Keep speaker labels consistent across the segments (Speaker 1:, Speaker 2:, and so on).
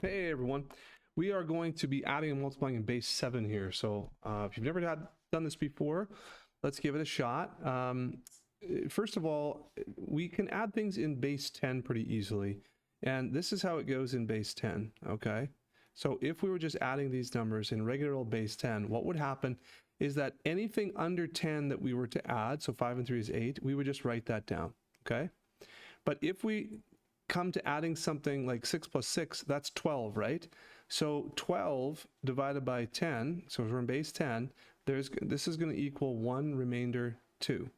Speaker 1: Hey everyone, we are going to be adding and multiplying in base 7 here. So if you've never done this before, let's give it a shot. First of all, we can add things in base 10 pretty easily. And this is how it goes in base 10, okay? So if we were just adding these numbers in regular old base 10, what would happen is that anything under 10 that we were to add, so 5 and 3 is 8, we would just write that down, okay? But if we come to adding something like 6 plus 6, that's 12, right? So 12 divided by 10, so we're in base 10, this is going to equal 1 remainder 2.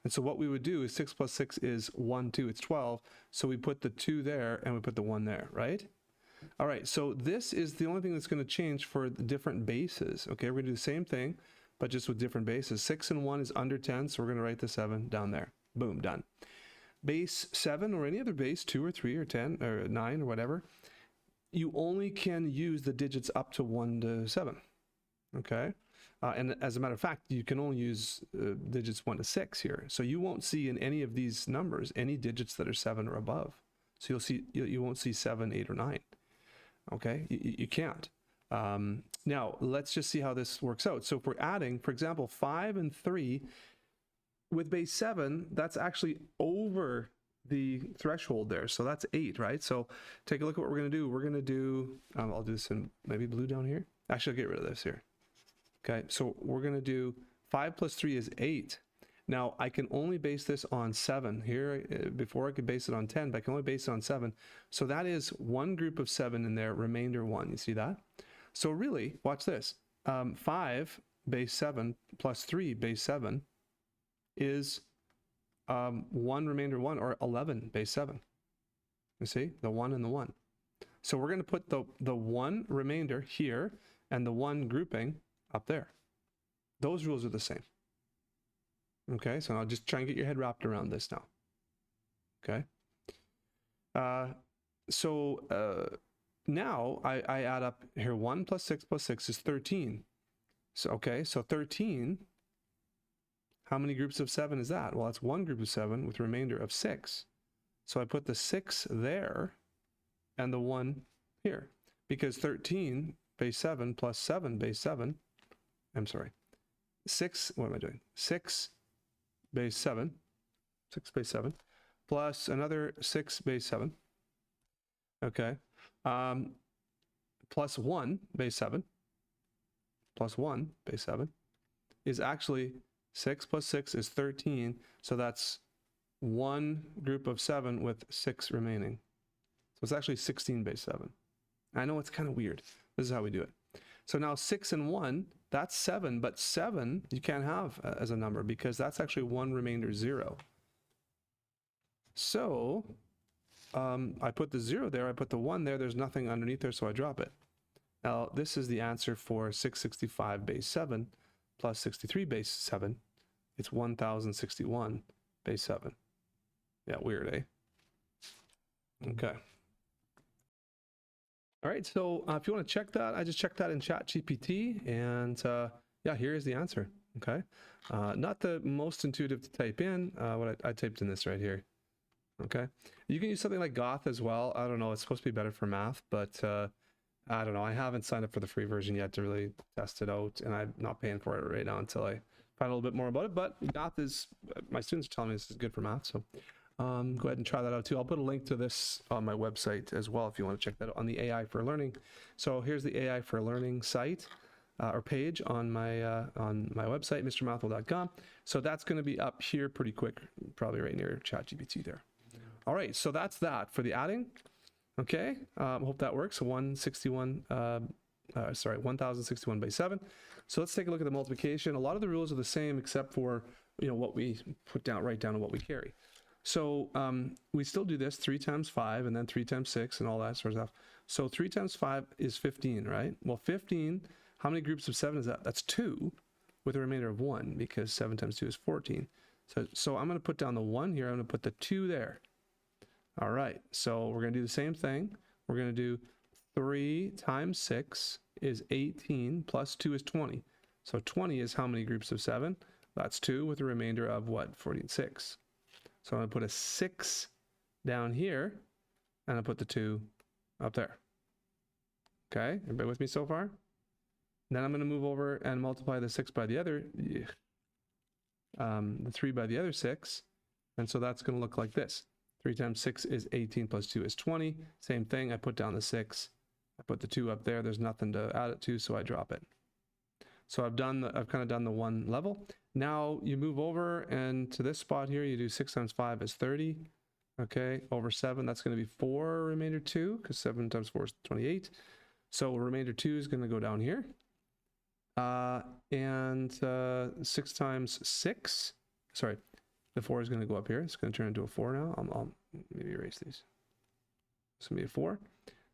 Speaker 1: And so what we would do is 6 plus 6 is 1, 2, it's 12. So we put the 2 there and we put the 1 there, right? All right, so this is the only thing that's going to change for the different bases. Okay, we're going to do the same thing, but just with different bases. 6 and 1 is under 10, so we're going to write the 7 down there. Boom, done. Base 7 or any other base, 2 or 3 or 10 or 9 or whatever, you only can use the digits up to 1 to 7. Okay? And as a matter of fact, you can only use digits 1 to 6 here. So you won't see in any of these numbers any digits that are 7 or above. So you won't see 7, 8, or 9. Okay? You can't. Now, let's just see how this works out. So if we're adding, for example, 5 and 3, with base 7, that's actually over the threshold there. So that's 8, right? So take a look at what we're going to do. We're going to do, I'll do this in maybe blue down here. Actually, I'll get rid of this here. Okay, so we're going to do 5 plus 3 is 8. Now, I can only base this on 7. Here, before I could base it on 10, but I can only base it on 7. So that is one group of 7 in there, remainder 1. You see that? So really, watch this. 5 base 7 plus 3 base 7 is 1 remainder 1, or 11 base 7. You see, the 1 and the 1. So we're going to put the 1 remainder here and the 1 grouping up there. Those rules are the same. Okay, so I'll just try and get your head wrapped around this now. Okay. Now I add up here. 1 plus 6 plus 6 is 13. So, okay, so 13, how many groups of 7 is that? Well, that's one group of 7 with a remainder of 6. So I put the 6 there and the 1 here, because 13 base 7 plus 7 base 7, I'm sorry, 6, what am I doing? 6 base 7, 6 base 7, plus another 6 base 7, okay, plus 1 base 7, plus 1 base 7, is actually 6 plus 6 is 13, so that's one group of 7 with 6 remaining. So it's actually 16 base 7. I know it's kind of weird. This is how we do it. So now 6 and 1, that's 7, but 7 you can't have as a number because that's actually one remainder 0. So I put the 0 there, I put the 1 there, there's nothing underneath there, so I drop it. Now this is the answer for 665 base 7 plus 63 base 7. It's 1061 base 7. Yeah, weird, eh? Okay. All right, so if you want to check that, I just checked that in ChatGPT, and yeah, here's the answer. Okay, not the most intuitive to type in. What I typed in this right here. Okay, you can use something like Goth as well. I don't know, it's supposed to be better for math, but I don't know. I haven't signed up for the free version yet to really test it out, and I'm not paying for it right now until I find a little bit more about it. But Goth is, my students are telling me this is good for math, so go ahead and try that out too. I'll put a link to this on my website as well if you want to check that out, on the AI for Learning. So here's the AI for Learning site or page on my website, mrmathwell.com. So that's going to be up here pretty quick, probably right near ChatGPT there. All right, so that's that for the adding. Okay, hope that works. So 1061 by 7. So let's take a look at the multiplication. A lot of the rules are the same except for, you know, what we write down and what we carry. So we still do this 3 times 5 and then 3 times 6 and all that sort of stuff. So 3 times 5 is 15, right? Well, 15, how many groups of 7 is that? That's 2 with a remainder of 1, because 7 times 2 is 14. So I'm going to put down the 1 here. I'm going to put the 2 there. All right, so we're going to do the same thing. We're going to do 3 times 6 is 18 plus 2 is 20. So 20 is how many groups of 7? That's 2 with a remainder of what? 46. So I'm going to put a 6 down here, and I'll put the 2 up there. Okay, everybody with me so far? Then I'm going to move over and multiply the 6 by the other, the 3 by the other 6. And so that's going to look like this. 3 times 6 is 18 plus 2 is 20. Same thing, I put down the 6. I put the 2 up there. There's nothing to add it to, so I drop it. So I've kind of done the one level. Now you move over and to this spot here, you do 6 times 5 is 30. Okay, over 7, that's going to be 4 remainder 2, because 7 times 4 is 28. So remainder 2 is going to go down here. And 6 times 6, sorry, the 4 is going to go up here. It's going to turn into a 4 now. I'll maybe erase these. It's going to be a 4.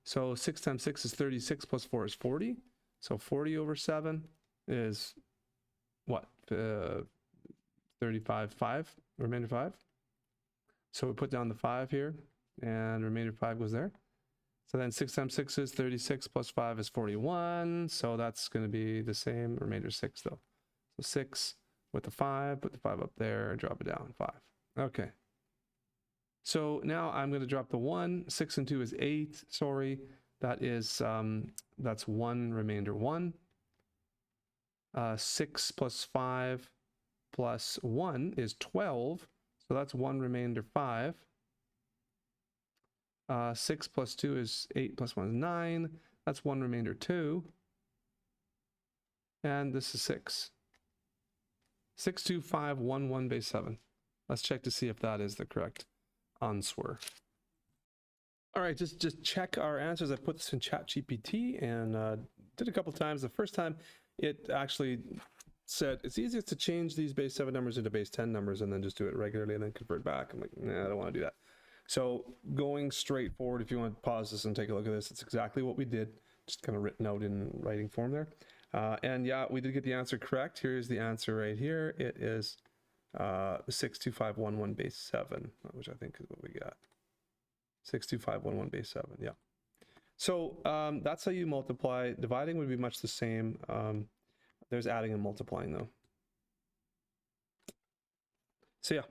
Speaker 1: So 6 times 6 is 36 plus 4 is 40. So 40 over 7 is what? 35, 5, remainder 5. So we put down the 5 here, and remainder 5 goes there. So then 6 times 6 is 36 plus 5 is 41. So that's going to be the same, remainder 6 though. So 6 with the 5, put the 5 up there, drop it down, 5. Okay. So now I'm going to drop the 1. 6 and 2 is 8. Sorry, that is, that's 1 remainder 1. 6 plus 5 plus 1 is 12. So that's 1 remainder 5. 6 plus 2 is 8 plus 1 is 9. That's 1 remainder 2. And this is 6. 6, 2, 5, 1, 1 base 7. Let's check to see if that is the correct answer. All right, just check our answers. I put this in ChatGPT and did a couple times. The first time it actually said it's easiest to change these base 7 numbers into base 10 numbers and then just do it regularly and then convert back. I'm like, nah, I don't want to do that. So going straight forward, if you want to pause this and take a look at this, it's exactly what we did, just kind of written out in writing form there. And yeah, we did get the answer correct. Here's the answer right here. It is 62511 base 7, which I think is what we got. 62511 base 7, yeah. So that's how you multiply. Dividing would be much the same. There's adding and multiplying though. So yeah.